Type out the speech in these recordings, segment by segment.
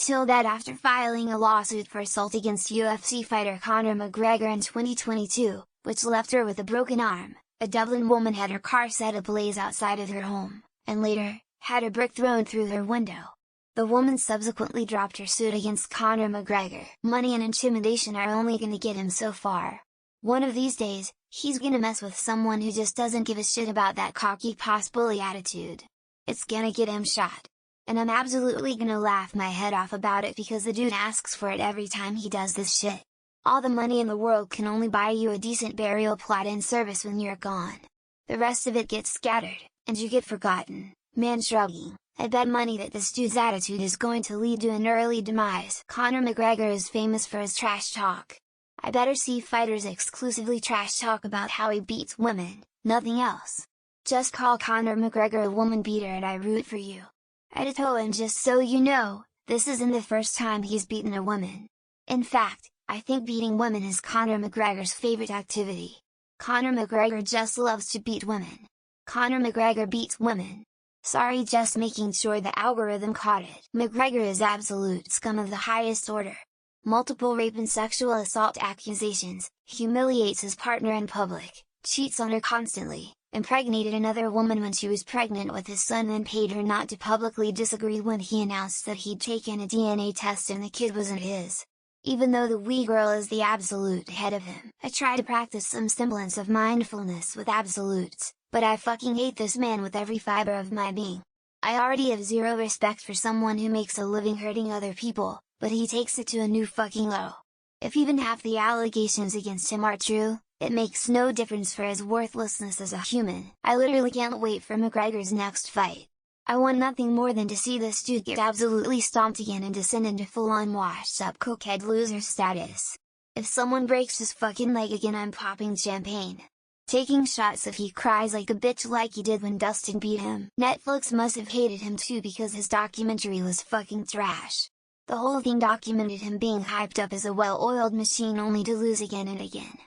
TIL dead after filing a lawsuit for assault against UFC fighter Conor McGregor in 2022, which left her with a broken arm. A Dublin woman had her car set ablaze outside of her home, and later, had a brick thrown through her window. The woman subsequently dropped her suit against Conor McGregor. Money and intimidation are only gonna get him so far. One of these days, he's gonna mess with someone who just doesn't give a shit about that cocky boss bully attitude. It's gonna get him shot. And I'm absolutely gonna laugh my head off about it because the dude asks for it every time he does this shit. All the money in the world can only buy you a decent burial plot and service when you're gone. The rest of it gets scattered, and you get forgotten. Man shrugging, I bet money that this dude's attitude is going to lead to an early demise. Conor McGregor is famous for his trash talk. I better see fighters exclusively trash talk about how he beats women, nothing else. Just call Conor McGregor a woman beater and I root for you. And just so you know, this isn't the first time he's beaten a woman. In fact, I think beating women is Conor McGregor's favorite activity. Conor McGregor just loves to beat women. Conor McGregor beats women. Sorry, just making sure the algorithm caught it. McGregor is absolute scum of the highest order. Multiple rape and sexual assault accusations, humiliates his partner in public, cheats on her constantly, impregnated another woman when she was pregnant with his son and paid her not to publicly disagree when he announced that he'd taken a DNA test and the kid wasn't his. Even though the wee girl is the absolute head of him. I try to practice some semblance of mindfulness with absolutes, but I fucking hate this man with every fiber of my being. I already have zero respect for someone who makes a living hurting other people, but he takes it to a new fucking low. If even half the allegations against him are true, it makes no difference for his worthlessness as a human. I literally can't wait for McGregor's next fight. I want nothing more than to see this dude get absolutely stomped again and descend into full-on washed-up cokehead loser status. If someone breaks his fucking leg again, I'm popping champagne. Taking shots if he cries like a bitch like he did when Dustin beat him. Netflix must have hated him too because his documentary was fucking trash. The whole thing documented him being hyped up as a well-oiled machine only to lose again and again.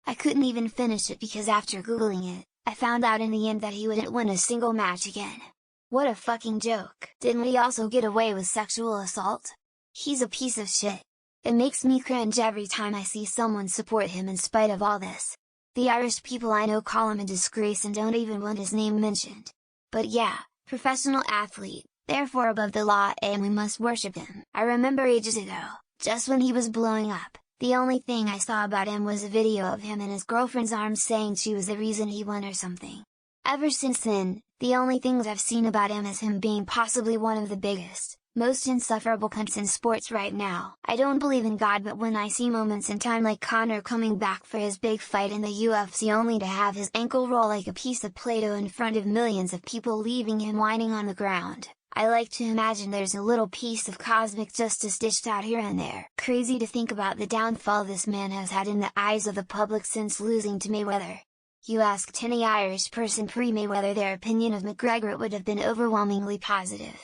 I couldn't even finish it because after googling it, I found out in the end that he wouldn't win a single match again. What a fucking joke. Didn't he also get away with sexual assault? He's a piece of shit. It makes me cringe every time I see someone support him in spite of all this. The Irish people I know call him a disgrace and don't even want his name mentioned. But yeah, professional athlete, therefore above the law and we must worship him. I remember ages ago, just when he was blowing up, the only thing I saw about him was a video of him in his girlfriend's arms saying she was the reason he won or something. Ever since then, the only things I've seen about him is him being possibly one of the biggest, most insufferable cunts in sports right now. I don't believe in God, but when I see moments in time like Conor coming back for his big fight in the UFC only to have his ankle roll like a piece of Play-Doh in front of millions of people leaving him whining on the ground, I like to imagine there's a little piece of cosmic justice dished out here and there. Crazy to think about the downfall this man has had in the eyes of the public since losing to Mayweather. You asked any Irish person pre-Mayweather their opinion of McGregor, it would have been overwhelmingly positive.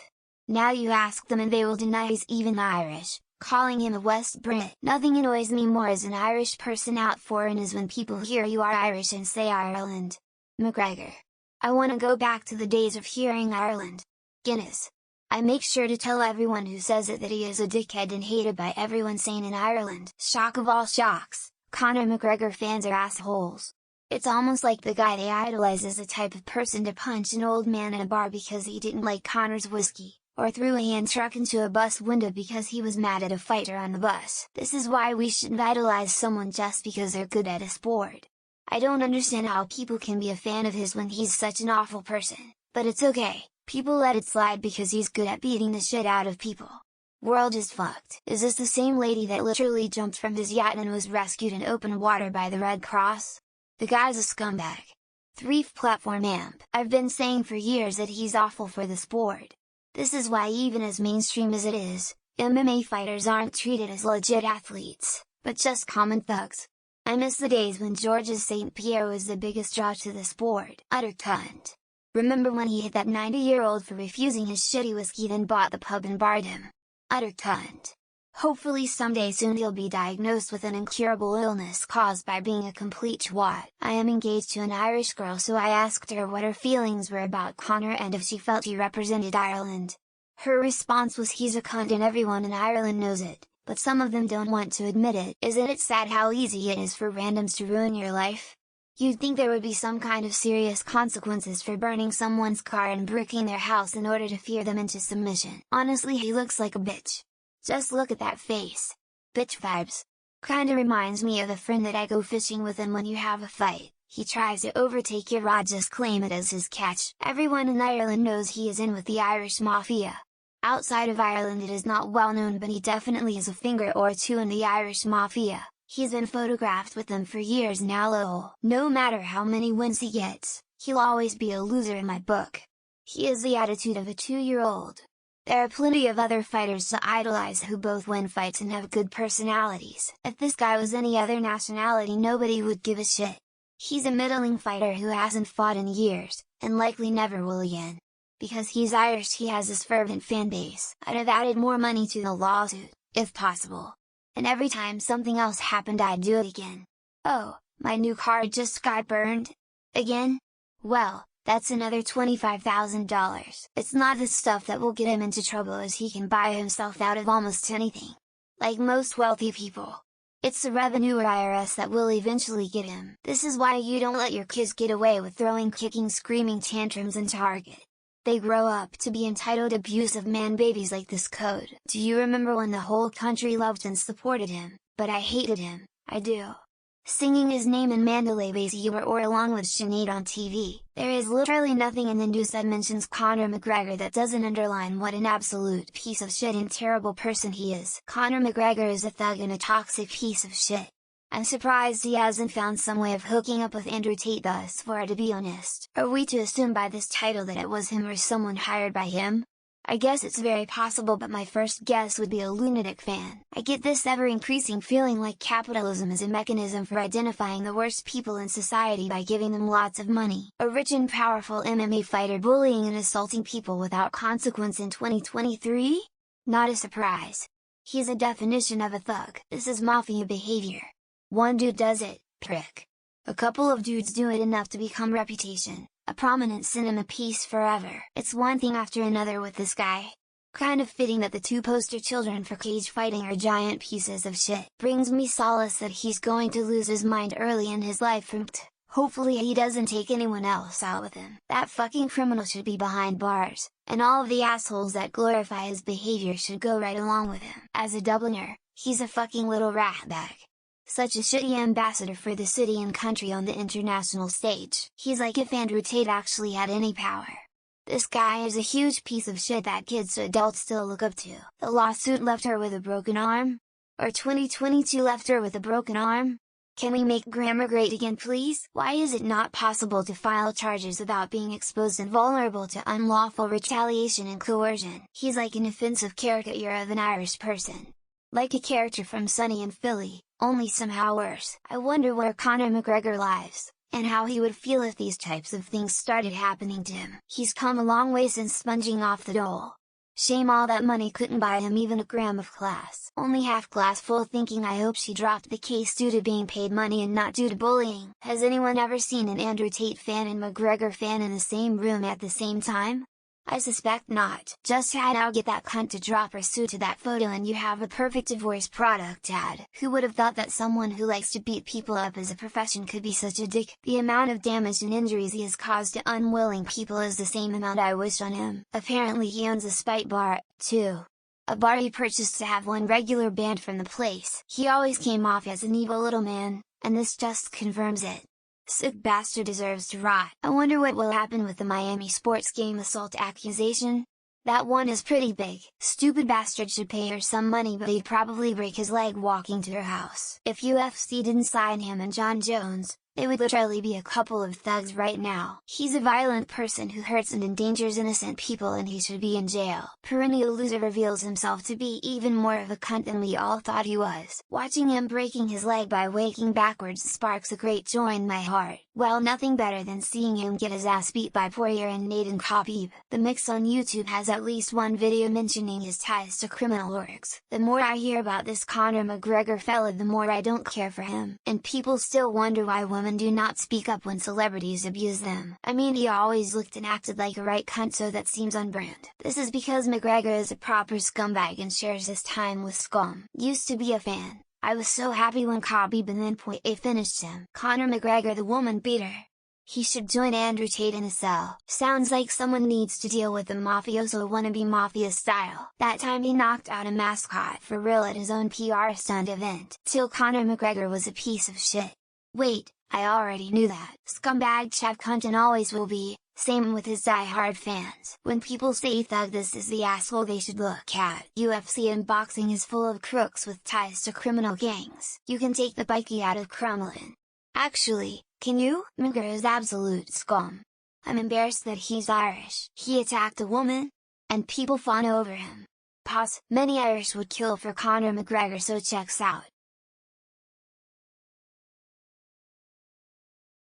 Now you ask them and they will deny he's even Irish, calling him a West Brit. Nothing annoys me more as an Irish person out foreign is when people hear you are Irish and say Ireland. McGregor. I wanna go back to the days of hearing Ireland. Guinness. I make sure to tell everyone who says it that he is a dickhead and hated by everyone sane in Ireland. Shock of all shocks, Conor McGregor fans are assholes. It's almost like the guy they idolize is the type of person to punch an old man in a bar because he didn't like Conor's whiskey, or threw a hand truck into a bus window because he was mad at a fighter on the bus. This is why we shouldn't idolize someone just because they're good at a sport. I don't understand how people can be a fan of his when he's such an awful person, but it's okay, people let it slide because he's good at beating the shit out of people. World is fucked. Is this the same lady that literally jumped from his yacht and was rescued in open water by the Red Cross? The guy's a scumbag. Threef platform amp. I've been saying for years that he's awful for the sport. This is why even as mainstream as it is, MMA fighters aren't treated as legit athletes, but just common thugs. I miss the days when Georges St. Pierre was the biggest draw to the sport. Utter cunt. Remember when he hit that 90-year-old for refusing his shitty whiskey then bought the pub and barred him? Utter cunt. Hopefully someday soon he'll be diagnosed with an incurable illness caused by being a complete twat. I am engaged to an Irish girl, so I asked her what her feelings were about Conor and if she felt he represented Ireland. Her response was, "He's a cunt and everyone in Ireland knows it, but some of them don't want to admit it." Isn't it sad how easy it is for randoms to ruin your life? You'd think there would be some kind of serious consequences for burning someone's car and bricking their house in order to fear them into submission. Honestly, he looks like a bitch. Just look at that face. Bitch vibes. Kinda reminds me of a friend that I go fishing with, and when you have a fight, he tries to overtake your rod, just claim it as his catch. Everyone in Ireland knows he is in with the Irish Mafia. Outside of Ireland it is not well known, but he definitely has a finger or two in the Irish Mafia. He's been photographed with them for years now lol. No matter how many wins he gets, he'll always be a loser in my book. He has the attitude of a 2-year-old. There are plenty of other fighters to idolize who both win fights and have good personalities. If this guy was any other nationality, nobody would give a shit. He's a middling fighter who hasn't fought in years, and likely never will again. Because he's Irish, he has this fervent fan base. I'd have added more money to the lawsuit, if possible. And every time something else happened I'd do it again. Oh, my new car just got burned? Again? Well, that's another $25,000. It's not the stuff that will get him into trouble, as he can buy himself out of almost anything. Like most wealthy people. It's the revenue or IRS that will eventually get him. This is why you don't let your kids get away with throwing kicking, screaming tantrums in Target. They grow up to be entitled, abusive man babies like this code. Do you remember when the whole country loved and supported him, but I hated him? I do. Singing his name in Mandalay Bay or along with Sinead on TV. There is literally nothing in the news that mentions Conor McGregor that doesn't underline what an absolute piece of shit and terrible person he is. Conor McGregor is a thug and a toxic piece of shit. I'm surprised he hasn't found some way of hooking up with Andrew Tate thus far, to be honest. Are we to assume by this title that it was him or someone hired by him? I guess it's very possible, but my first guess would be a lunatic fan. I get this ever-increasing feeling like capitalism is a mechanism for identifying the worst people in society by giving them lots of money. A rich and powerful MMA fighter bullying and assaulting people without consequence in 2023? Not a surprise. He's a definition of a thug. This is mafia behavior. One dude does it, prick. A couple of dudes do it enough to become reputation, a prominent cinema piece forever. It's one thing after another with this guy. Kind of fitting that the two poster children for cage fighting are giant pieces of shit. Brings me solace that he's going to lose his mind early in his life from hopefully he doesn't take anyone else out with him. That fucking criminal should be behind bars, and all of the assholes that glorify his behavior should go right along with him. As a Dubliner, he's a fucking little ratbag. Such a shitty ambassador for the city and country on the international stage. He's like if Andrew Tate actually had any power. This guy is a huge piece of shit that kids to adults still look up to. The lawsuit left her with a broken arm? Or 2022 left her with a broken arm? Can we make grammar great again, please? Why is it not possible to file charges without being exposed and vulnerable to unlawful retaliation and coercion? He's like an offensive caricature of an Irish person. Like a character from Sunny in Philly, only somehow worse. I wonder where Conor McGregor lives, and how he would feel if these types of things started happening to him. He's come a long way since sponging off the dole. Shame all that money couldn't buy him even a gram of class. Only half glass full thinking I hope she dropped the case due to being paid money and not due to bullying. Has anyone ever seen an Andrew Tate fan and McGregor fan in the same room at the same time? I suspect not. Just try now, get that cunt to drop her suit to that photo and you have a perfect divorce product ad. Who would have thought that someone who likes to beat people up as a profession could be such a dick? The amount of damage and injuries he has caused to unwilling people is the same amount I wish on him. Apparently he owns a spite bar, too. A bar he purchased to have one regular banned from the place. He always came off as an evil little man, and this just confirms it. Sick bastard deserves to rot. I wonder what will happen with the Miami sports game assault accusation? That one is pretty big. Stupid bastard should pay her some money, but he'd probably break his leg walking to her house. If UFC didn't sign him and John Jones, they would literally be a couple of thugs right now. He's a violent person who hurts and endangers innocent people and he should be in jail. Perennial loser reveals himself to be even more of a cunt than we all thought he was. Watching him breaking his leg by waking backwards sparks a great joy in my heart. Well, nothing better than seeing him get his ass beat by Poirier and Naden Khabib. The mix on YouTube has at least one video mentioning his ties to criminal orgs. The more I hear about this Conor McGregor fella, the more I don't care for him. And people still wonder why women women do not speak up when celebrities abuse them. I mean, he always looked and acted like a right cunt, so that seems on brand. This is because McGregor is a proper scumbag and shares his time with scum. Used to be a fan. I was so happy when Khabib and then Poirier finished him. Conor McGregor, the woman beater. He should join Andrew Tate in a cell. Sounds like someone needs to deal with the mafioso wannabe mafia style. That time he knocked out a mascot for real at his own PR stunt event. Till Conor McGregor was a piece of shit. Wait, I already knew that. Scumbag, chap, cunt, and always will be. Same with his die-hard fans. When people say Thug this is the asshole they should look at. UFC and boxing is full of crooks with ties to criminal gangs. You can take the bikie out of Kremlin. Actually, can you? McGregor is absolute scum. I'm embarrassed that he's Irish. He attacked a woman? And people fawn over him. Many Irish would kill for Conor McGregor, so checks out.